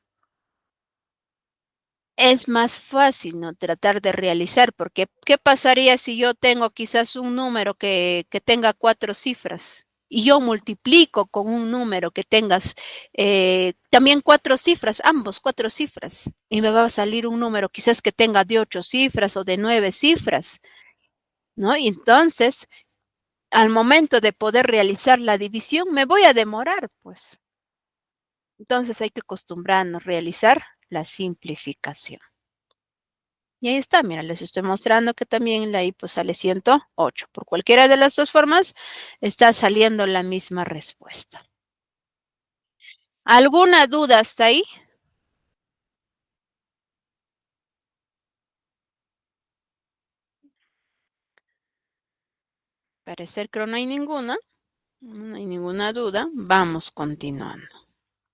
es más fácil, ¿no? Tratar de realizar, porque ¿qué pasaría si yo tengo quizás un número que tenga 4 cifras y yo multiplico con un número que tengas también 4 cifras, ambos 4 cifras, y me va a salir un número quizás que tenga de 8 cifras o de 9 cifras, ¿no? Y entonces, al momento de poder realizar la división, me voy a demorar, pues. Entonces hay que acostumbrarnos a realizar la simplificación. Y ahí está, mira, les estoy mostrando que también la I pues sale 108. Por cualquiera de las dos formas está saliendo la misma respuesta. ¿Alguna duda hasta ahí? Parece que no hay ninguna. No hay ninguna duda. Vamos continuando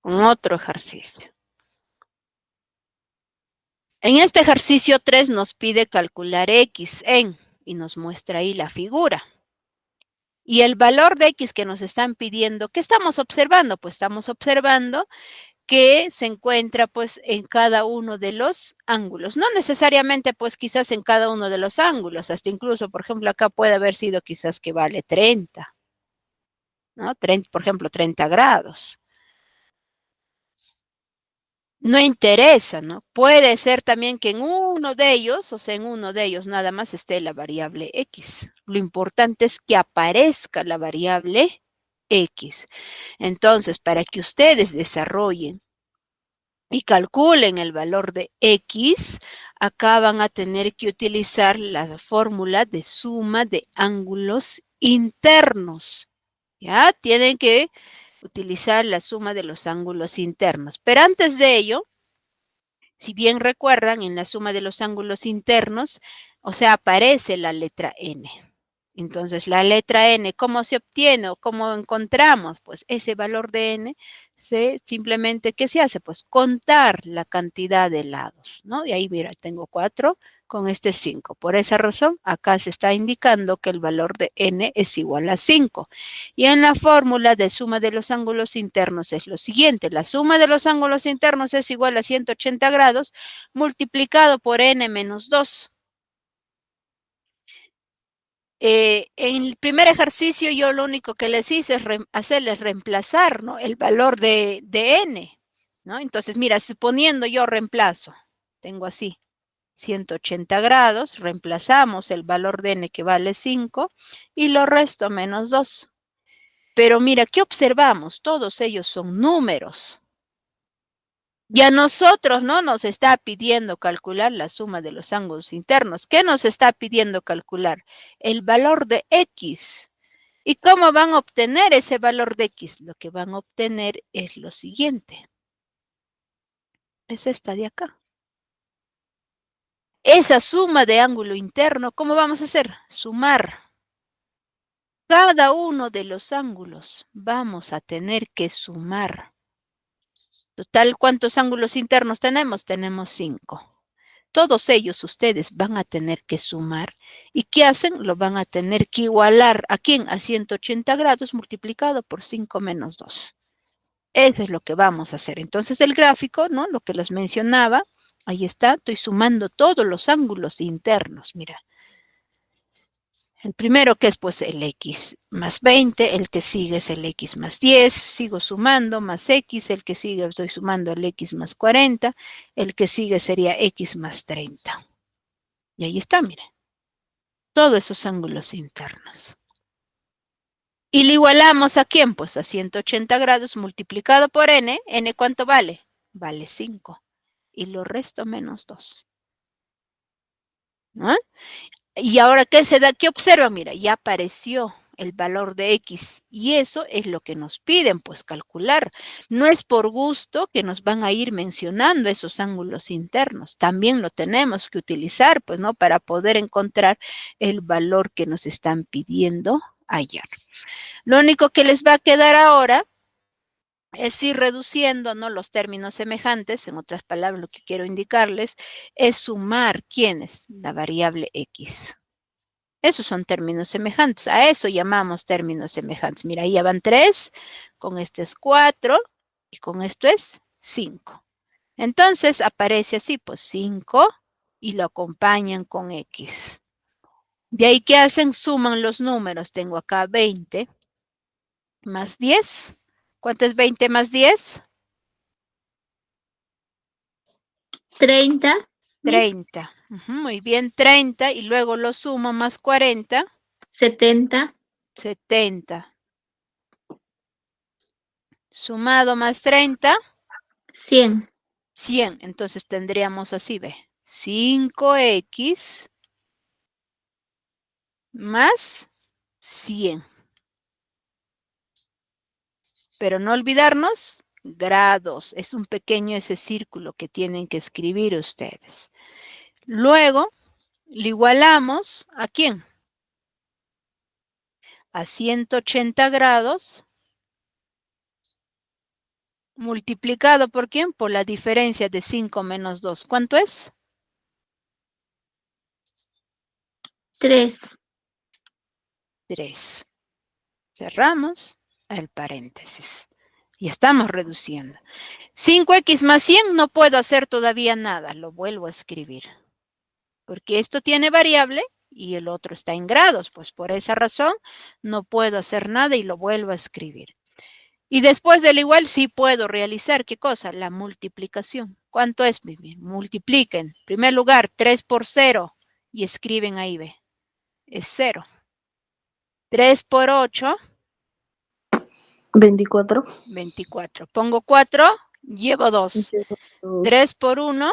con otro ejercicio. En este ejercicio 3 nos pide calcular X en, y nos muestra ahí la figura. Y el valor de X que nos están pidiendo, ¿qué estamos observando? Pues estamos observando que se encuentra pues en cada uno de los ángulos. No necesariamente pues quizás en cada uno de los ángulos, hasta incluso, por ejemplo, acá puede haber sido quizás que vale 30, ¿no? 30, por ejemplo, 30 grados. No interesa, ¿no? Puede ser también que en uno de ellos, o sea, en uno de ellos nada más esté la variable X. Lo importante es que aparezca la variable X. Entonces, para que ustedes desarrollen y calculen el valor de X, acá van a tener que utilizar la fórmula de suma de ángulos internos. ¿Ya? Tienen que utilizar la suma de los ángulos internos. Pero antes de ello, si bien recuerdan, en la suma de los ángulos internos, o sea, aparece la letra N. Entonces, la letra N, ¿cómo se obtiene o cómo encontramos? Pues ese valor de N, simplemente, ¿qué se hace? Pues contar la cantidad de lados, ¿no? Y ahí, mira, tengo 4 con este 5. Por esa razón, acá se está indicando que el valor de N es igual a 5. Y en la fórmula de suma de los ángulos internos es lo siguiente. La suma de los ángulos internos es igual a 180 grados multiplicado por N menos 2. En el primer ejercicio yo lo único que les hice es hacerles reemplazar, ¿no? El valor de n, ¿no? Entonces, mira, suponiendo yo reemplazo, tengo así 180 grados, reemplazamos el valor de n que vale 5 y lo resto menos 2. Pero mira, ¿qué observamos? Todos ellos son números. Y a nosotros no nos está pidiendo calcular la suma de los ángulos internos. ¿Qué nos está pidiendo calcular? El valor de X. ¿Y cómo van a obtener ese valor de X? Lo que van a obtener es lo siguiente. Es esta de acá. Esa suma de ángulo interno, ¿cómo vamos a hacer? Sumar. Cada uno de los ángulos vamos a tener que sumar. Total, ¿cuántos ángulos internos tenemos? Tenemos 5. Todos ellos ustedes van a tener que sumar. ¿Y qué hacen? Lo van a tener que igualar. ¿A quién? A 180 grados multiplicado por 5 menos 2. Eso es lo que vamos a hacer. Entonces el gráfico, ¿no? Lo que les mencionaba, ahí está, estoy sumando todos los ángulos internos. Mira, el primero que es pues el X más 20, el que sigue es el X más 10, sigo sumando más X, el que sigue estoy sumando el X más 40, el que sigue sería X más 30. Y ahí está, mire, todos esos ángulos internos. Y le igualamos a quién? Pues a 180 grados multiplicado por n. ¿N cuánto vale? Vale 5. Y lo resto menos 2. ¿no? Y ahora, ¿qué se da? ¿Qué observan? Mira, ya apareció el valor de X y eso es lo que nos piden, pues calcular. No es por gusto que nos van a ir mencionando esos ángulos internos. También lo tenemos que utilizar, pues, ¿no? Para poder encontrar el valor que nos están pidiendo hallar. Lo único que les va a quedar ahora es ir reduciendo, ¿no? Los términos semejantes, en otras palabras, lo que quiero indicarles es sumar, ¿quiénes? La variable X. Esos son términos semejantes. A eso llamamos términos semejantes. Mira, ahí ya van 3, con esto es 4 y con esto es 5. Entonces aparece así, pues 5 y lo acompañan con X. De ahí, ¿qué hacen? Suman los números. Tengo acá 20 más 10. ¿Cuánto es 20 más 10? 30, Miss. 30. Muy bien, 30 y luego lo sumo más 40. 70, 70. Sumado más 30. 100. 100. Entonces tendríamos así, ve. 5x más 100. Pero no olvidarnos, grados. Es un pequeño ese círculo que tienen que escribir ustedes. Luego, le igualamos ¿a quién? A 180 grados multiplicado por quién? Por la diferencia de 5 menos 2. ¿Cuánto es? 3. 3. Cerramos el paréntesis. Y estamos reduciendo. 5x más 100 no puedo hacer todavía nada. Lo vuelvo a escribir. Porque esto tiene variable y el otro está en grados. Pues por esa razón no puedo hacer nada y lo vuelvo a escribir. Y después del igual sí puedo realizar, ¿qué cosa? La multiplicación. ¿Cuánto es? Multipliquen. En primer lugar, 3 por 0. Y escriben ahí, ve. Es 0. 3 por 8. 24. 24. Pongo 4, llevo 2. 3 por 1.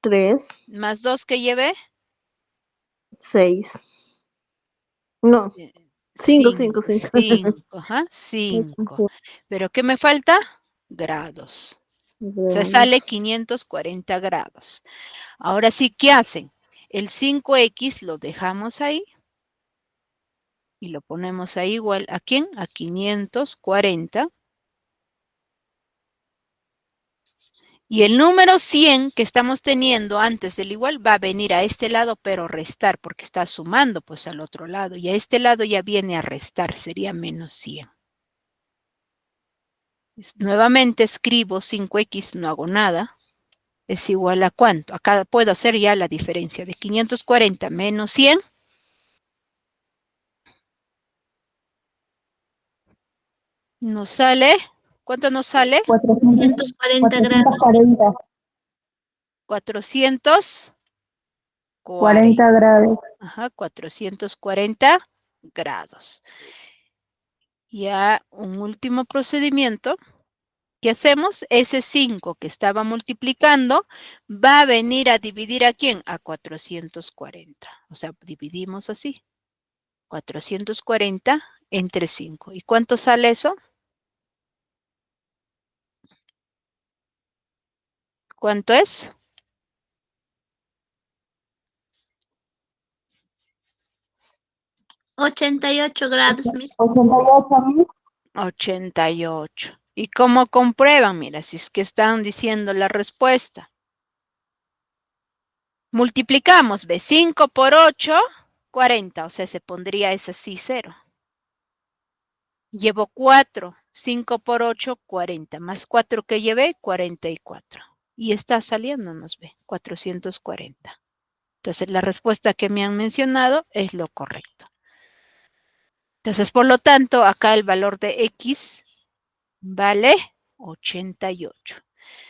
3. Más 2 que lleve. 6. No. 5, 5, 5. 5. 5. Ajá, 5. ¿Pero qué me falta? Grados. Se sale 540 grados. Ahora sí, ¿qué hacen? El 5x lo dejamos ahí y lo ponemos ahí igual. ¿A quién? A 540. Y el número 100 que estamos teniendo antes del igual va a venir a este lado, pero restar, porque está sumando pues al otro lado. Y a este lado ya viene a restar, sería menos 100. Nuevamente escribo 5x, no hago nada. Es igual a ¿cuánto? Acá puedo hacer ya la diferencia de 540 menos 100. Nos sale, ¿cuánto nos sale? 440 grados. 440. 40 grados. Ajá, 440 grados. Ya un último procedimiento que hacemos, ese 5 que estaba multiplicando va a venir a dividir ¿a quién? A 440. O sea, dividimos así. 440 entre 5. ¿Y cuánto sale eso? ¿Cuánto es? 88 grados, Miss. 88. ¿Y cómo comprueban? Mira, si es que están diciendo la respuesta. Multiplicamos, ¿ve? 5 por 8, 40. O sea, se pondría ese así 0. Llevo 4. 5 por 8, 40. Más 4 que llevé, 44. Y está saliendo, nos ve, 440. Entonces, la respuesta que me han mencionado es lo correcto. Entonces, por lo tanto, acá el valor de X vale 88.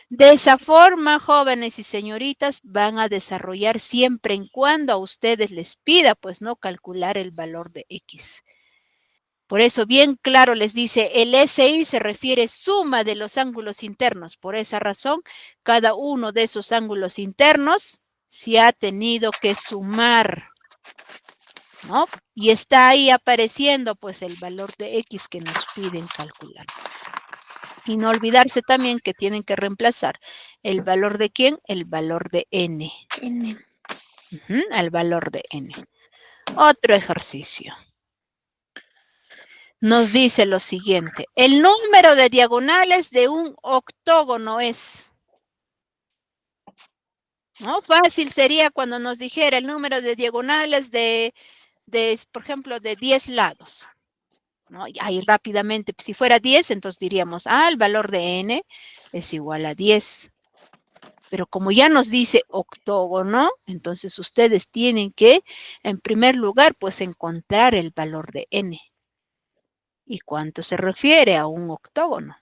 De esa forma, jóvenes y señoritas, van a desarrollar siempre en cuando a ustedes les pida, pues no calcular el valor de X. Por eso bien claro les dice, el SI se refiere suma de los ángulos internos. Por esa razón, cada uno de esos ángulos internos si ha tenido que sumar, ¿no? Y está ahí apareciendo pues el valor de X que nos piden calcular. Y no olvidarse también que tienen que reemplazar el valor de ¿quién? El valor de N. N. Al valor de N. Otro ejercicio. Nos dice lo siguiente. El número de diagonales de un octógono es... ¿no? Fácil sería cuando nos dijera el número de diagonales de por ejemplo, de 10 lados. ¿no? Y ahí rápidamente, si fuera 10, entonces diríamos, el valor de N es igual a 10. Pero como ya nos dice octógono, entonces ustedes tienen que, en primer lugar, pues encontrar el valor de N. ¿Y cuánto se refiere a un octógono?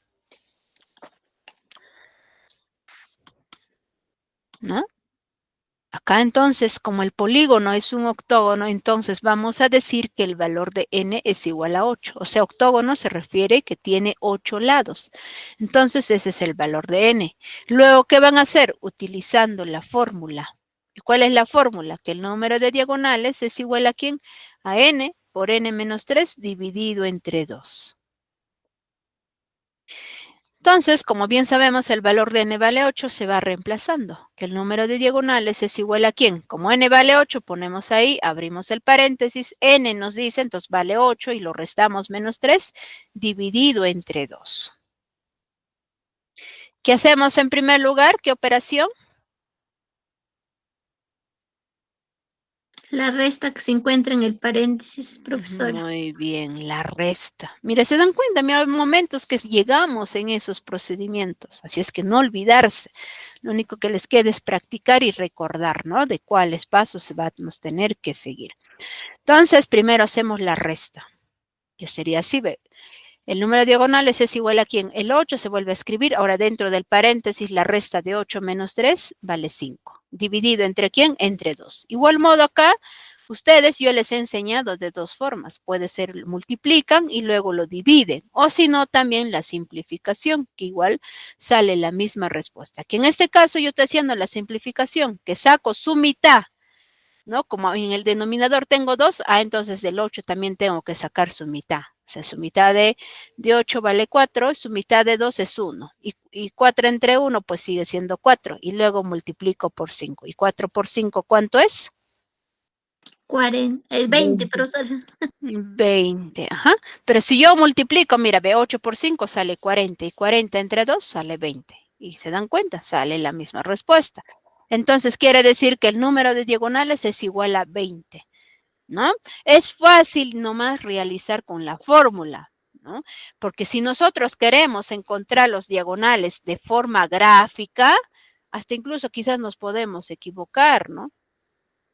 ¿No? Acá entonces, como el polígono es un octógono, entonces vamos a decir que el valor de N es igual a 8. O sea, octógono se refiere que tiene 8 lados. Entonces, ese es el valor de N. Luego, ¿qué van a hacer? Utilizando la fórmula. ¿Y cuál es la fórmula? Que el número de diagonales es igual a ¿quién? A N por N menos 3 dividido entre 2. Entonces, como bien sabemos, el valor de N vale 8 se va reemplazando, que el número de diagonales es igual a ¿quién? Como N vale 8, ponemos ahí, abrimos el paréntesis, N nos dice, entonces vale 8 y lo restamos menos 3, dividido entre 2. ¿Qué hacemos en primer lugar? ¿Qué operación? La resta que se encuentra en el paréntesis, profesora. Muy bien, la resta. Mira, se dan cuenta, mira, hay momentos que llegamos en esos procedimientos, así es que no olvidarse. Lo único que les queda es practicar y recordar, ¿no? De cuáles pasos vamos a tener que seguir. Entonces, primero hacemos la resta, que sería así, ve. El número de diagonales es igual a ¿quién? El 8 se vuelve a escribir. Ahora dentro del paréntesis la resta de 8 menos 3 vale 5. Dividido entre ¿quién? Entre 2. Igual modo acá, ustedes yo les he enseñado de dos formas. Puede ser multiplican y luego lo dividen. O si no, también la simplificación, que igual sale la misma respuesta. Que en este caso yo estoy haciendo la simplificación, que saco su mitad. ¿No? Como en el denominador tengo 2, entonces del 8 también tengo que sacar su mitad. O sea, su mitad de 8 vale 4, su mitad de 2 es 1. Y 4 entre 1 pues sigue siendo 4. Y luego multiplico por 5. ¿Y 4 por 5 cuánto es? 20, profesora. 20, ajá. Pero si yo multiplico, mira, ve 8 por 5 sale 40 y 40 entre 2 sale 20. Y se dan cuenta, sale la misma respuesta. Entonces quiere decir que el número de diagonales es igual a 20, ¿no? Es fácil nomás realizar con la fórmula, ¿no? Porque si nosotros queremos encontrar los diagonales de forma gráfica, hasta incluso quizás nos podemos equivocar, ¿no?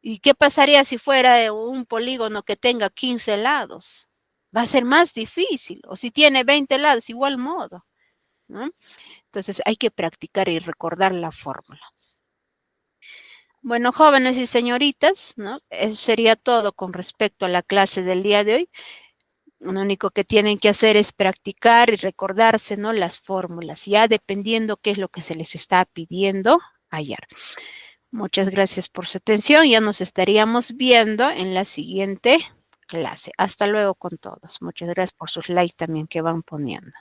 ¿Y qué pasaría si fuera un polígono que tenga 15 lados? Va a ser más difícil. O si tiene 20 lados, igual modo, ¿no? Entonces hay que practicar y recordar la fórmula. Bueno, jóvenes y señoritas, ¿no? Eso sería todo con respecto a la clase del día de hoy. Lo único que tienen que hacer es practicar y recordarse, ¿no? Las fórmulas, ya dependiendo qué es lo que se les está pidiendo ayer. Muchas gracias por su atención. Ya nos estaríamos viendo en la siguiente clase. Hasta luego con todos. Muchas gracias por sus likes también que van poniendo.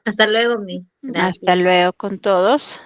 Hasta luego, Miss. Gracias. Hasta luego con todos.